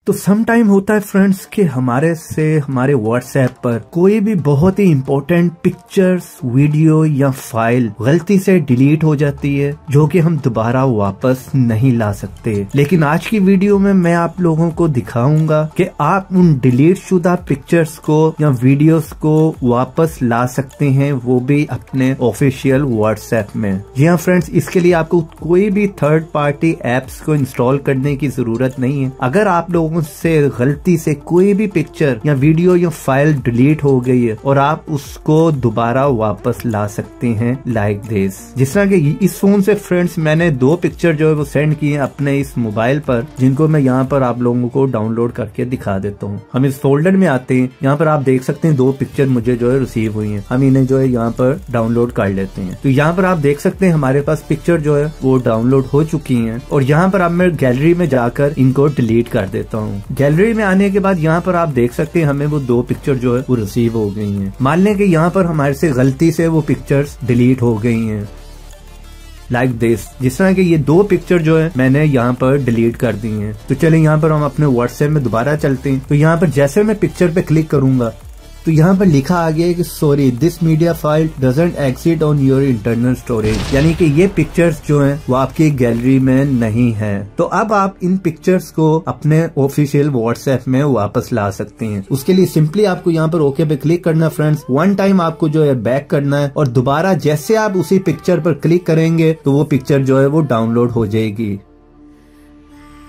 तो some time होता है फ्रेंड्स कि हमारे व्हाट्सएप पर कोई भी बहुत ही इंपॉर्टेंट पिक्चर्स, वीडियो या फाइल गलती से डिलीट हो जाती है जो कि हम दोबारा वापस नहीं ला सकते। लेकिन आज की वीडियो में मैं आप लोगों को दिखाऊंगा कि आप उन डिलीट शुदा पिक्चर्स को या वीडियोस को वापस ला सकते हैं, वो भी अपने ऑफिशियल व्हाट्सएप में। जी हाँ फ्रेंड्स, इसके लिए आपको कोई भी थर्ड पार्टी एप्स को इंस्टॉल करने की जरूरत नहीं है। अगर आप लोगों से गलती से कोई भी पिक्चर या वीडियो या फाइल डिलीट हो गई है और आप उसको दोबारा वापस ला सकते हैं लाइक दिस। जिस तरह के इस फोन से फ्रेंड्स मैंने 2 पिक्चर जो है वो सेंड किए हैं अपने इस मोबाइल पर, जिनको मैं यहाँ पर आप लोगों को डाउनलोड करके दिखा देता हूँ। हम इस फोल्डर में आते हैं, यहाँ पर आप देख सकते हैं 2 पिक्चर मुझे जो है रिसीव हुई है। हम इन्हें जो है यहाँ पर डाउनलोड कर लेते हैं। तो यहाँ पर आप देख सकते हैं हमारे पास पिक्चर जो है वो डाउनलोड हो चुकी है और यहाँ पर अब मैं गैलरी में जाकर इनको डिलीट कर देता हूँ। गैलरी में आने के बाद यहाँ पर आप देख सकते हैं हमें वो 2 पिक्चर जो है वो रिसीव हो गई हैं। मान लें कि यहाँ पर हमारे से गलती से वो पिक्चर्स डिलीट हो गई हैं लाइक दिस। जिस तरह के ये 2 पिक्चर जो है मैंने यहाँ पर डिलीट कर दी हैं। तो चलिए यहाँ पर हम अपने व्हाट्सएप में दोबारा चलते हैं। तो यहाँ पर जैसे मैं पिक्चर पे क्लिक करूंगा तो यहाँ पर लिखा आ गया है कि sorry this media file doesn't exist on your internal storage, यानी कि ये पिक्चर्स जो हैं वो आपकी गैलरी में नहीं है। तो अब आप इन पिक्चर्स को अपने ऑफिशियल व्हाट्सएप में वापस ला सकते हैं। उसके लिए सिंपली आपको यहाँ पर ओके पे क्लिक करना फ्रेंड्स। 1 टाइम आपको जो है बैक करना है और दोबारा जैसे आप उसी पिक्चर पर क्लिक करेंगे तो वो पिक्चर जो है वो डाउनलोड हो जाएगी।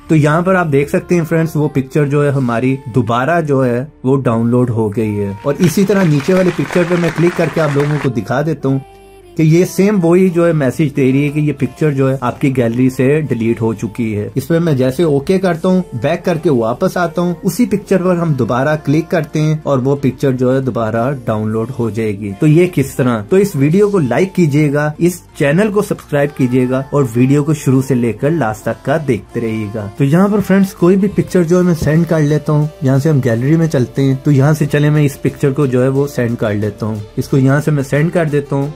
तो यहाँ पर आप देख सकते हैं फ्रेंड्स वो पिक्चर जो है हमारी दोबारा जो है वो डाउनलोड हो गई है। और इसी तरह नीचे वाले पिक्चर पे मैं क्लिक करके आप लोगों को दिखा देता हूँ कि ये सेम वही जो है मैसेज दे रही है कि ये पिक्चर जो है आपकी गैलरी से डिलीट हो चुकी है। इस पर मैं जैसे ओके करता हूँ, बैक करके वापस आता हूँ, उसी पिक्चर पर हम दोबारा क्लिक करते हैं और वो पिक्चर जो है दोबारा डाउनलोड हो जाएगी। तो ये किस तरह, तो इस वीडियो को लाइक कीजिएगा, इस चैनल को सब्सक्राइब कीजिएगा और वीडियो को शुरू से लेकर लास्ट तक का देखते रहिएगा। तो यहाँ पर फ्रेंड्स कोई भी पिक्चर जो है मैं सेंड कर लेता हूँ। यहाँ से हम गैलरी में चलते हैं। तो यहाँ से चले मैं इस पिक्चर को जो है वो सेंड कर लेता हूँ। इसको यहाँ से मैं सेंड कर देता हूँ।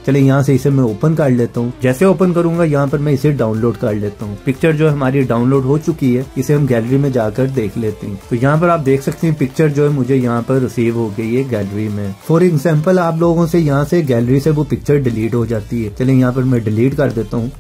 चलिए यहाँ से इसे मैं ओपन कर लेता हूँ। जैसे ओपन करूंगा यहाँ पर मैं इसे डाउनलोड कर लेता हूँ। पिक्चर जो है हमारी डाउनलोड हो चुकी है, इसे हम गैलरी में जाकर देख लेते हैं। तो यहाँ पर आप देख सकते हैं पिक्चर जो है मुझे यहाँ पर रिसीव हो गई है गैलरी में। फॉर एग्जाम्पल आप लोगों से यहाँ से गैलरी से वो पिक्चर डिलीट हो जाती है। चलिए यहाँ पर मैं डिलीट कर देता हूँ।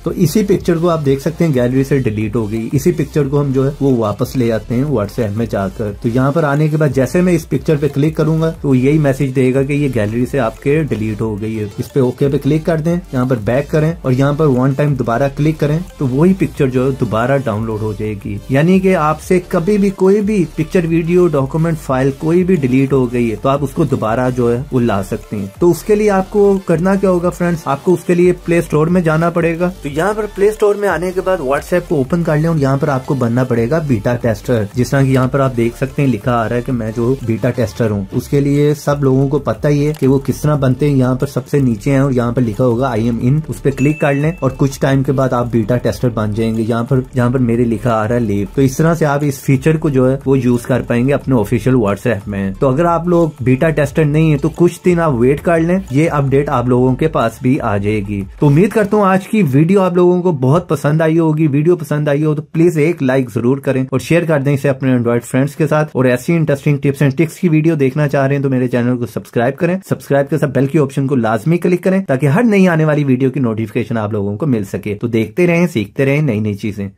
तो इसी पिक्चर को आप देख सकते हैं गैलरी से डिलीट हो गई। इसी पिक्चर को हम जो है वो वापस ले आते हैं व्हाट्सएप में जाकर। तो यहाँ पर आने के बाद जैसे मैं इस पिक्चर पे क्लिक करूंगा तो यही मैसेज देगा कि ये गैलरी से आपके डिलीट हो गई है। इस पे ओके पे क्लिक कर दें, यहाँ पर बैक करें और यहाँ पर 1 टाइम दोबारा क्लिक करें तो वही पिक्चर जो है दोबारा डाउनलोड हो जाएगी। यानी कि आपसे कभी भी कोई भी पिक्चर, वीडियो, डॉक्यूमेंट, फाइल कोई भी डिलीट हो गई है तो आप उसको दोबारा जो है वो ला सकते हैं। तो उसके लिए आपको करना क्या होगा फ्रेंड्स, आपको उसके लिए प्ले स्टोर में जाना पड़ेगा। तो यहाँ पर प्ले स्टोर में आने के बाद व्हाट्सएप को ओपन कर लें और यहाँ पर आपको बनना पड़ेगा बीटा टेस्टर। जिस तरह की यहाँ पर आप देख सकते हैं लिखा आ रहा है कि मैं जो बीटा टेस्टर हूँ। उसके लिए सब लोगों को पता ही है कि वो किस तरह बनते हैं। यहाँ पर सबसे नीचे है और यहाँ पर लिखा होगा आई एम इन, उस पर क्लिक कर लें और कुछ टाइम के बाद आप बीटा टेस्टर बन जाएंगे। यहाँ पर मेरे लिखा आ रहा है लीव। तो इस तरह से आप इस फीचर को जो है वो यूज कर पाएंगे अपने ऑफिशियल व्हाट्सएप में। तो अगर आप लोग बीटा टेस्टर नहीं है तो कुछ दिन आप वेट कर लें, ये अपडेट आप लोगों के पास भी आ जाएगी। तो उम्मीद करता हूँ आज की वीडियो आप लोगों को बहुत पसंद आई होगी। वीडियो पसंद आई हो तो प्लीज एक लाइक जरूर करें और शेयर कर दें इसे अपने एंड्रॉइड फ्रेंड्स के साथ। और ऐसी इंटरेस्टिंग टिप्स एंड ट्रिक्स की वीडियो देखना चाह रहे हैं तो मेरे चैनल को सब्सक्राइब करें। सब्सक्राइब के साथ बेल की ऑप्शन को लाजमी क्लिक करें ताकि हर नई आने वाली वीडियो की नोटिफिकेशन आप लोगों को मिल सके। तो देखते रहें, सीखते रहें नई नई चीजें।